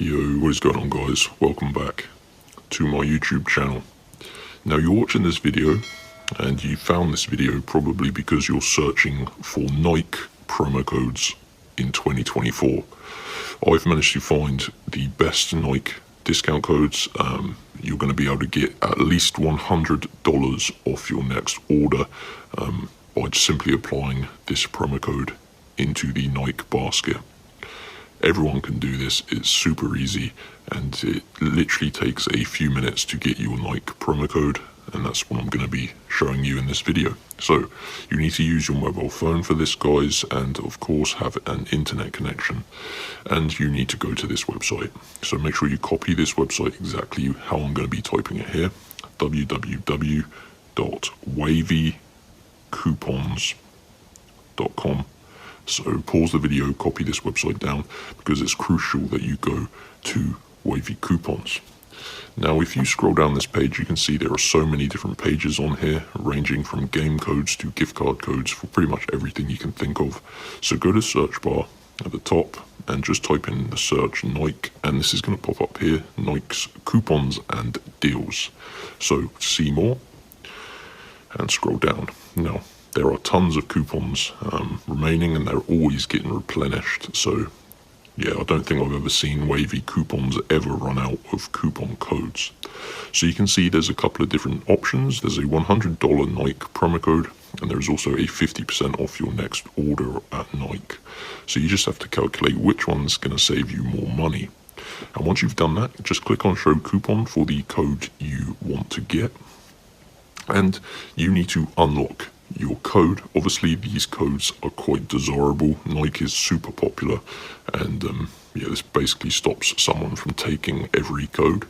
Yo, what is going on, guys? Welcome back to my YouTube channel. Now, you're watching this video and you found this video probably because you're searching for Nike promo codes in 2024. I've managed to find the best Nike discount codes. You're going to be able to get at least $100 off your next order by just simply applying this promo code into the Nike basket. Everyone can do this, it's super easy, and it literally takes a few minutes to get your Nike promo code, and that's what I'm going to be showing you in this video. So, you need to use your mobile phone for this, guys, and of course have an internet connection, and you need to go to this website. So make sure you copy this website exactly how I'm going to be typing it here, www.wavycoupons.com. So pause the video, copy this website down, because it's crucial that you go to Wavy Coupons. Now, if you scroll down this page, you can see there are so many different pages on here, ranging from game codes to gift card codes for pretty much everything you can think of. So go to the search bar at the top and just type in the search Nike, and this is going to pop up here, Nike's coupons and deals. So see more and scroll down. Now, there are tons of coupons remaining, and they're always getting replenished. So, yeah, I don't think I've ever seen Wavy Coupons ever run out of coupon codes. So you can see there's a couple of different options. There's a $100 Nike promo code, and there's also a 50% off your next order at Nike. So you just have to calculate which one's going to save you more money. And once you've done that, just click on Show Coupon for the code you want to get. And you need to unlock your code. Obviously, these codes are quite desirable. Nike is super popular, and yeah, this basically stops someone from taking every code.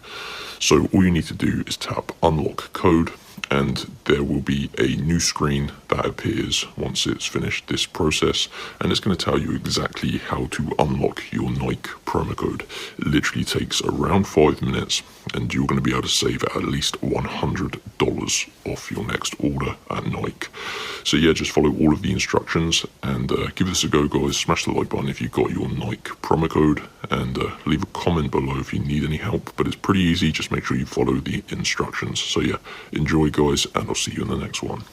So all you need to do is tap unlock code, and there will be a new screen that appears once it's finished this process, and it's going to tell you exactly how to unlock your Nike promo code. It literally takes around 5 minutes, and you're going to be able to save at least $100 off your next order at Nike. So yeah, just follow all of the instructions and give this a go, guys. Smash the like button if you got your Nike promo code, and leave a comment below if you need any help. But it's pretty easy, just make sure you follow the instructions. So yeah, enjoy, guys, and I'll see you in the next one.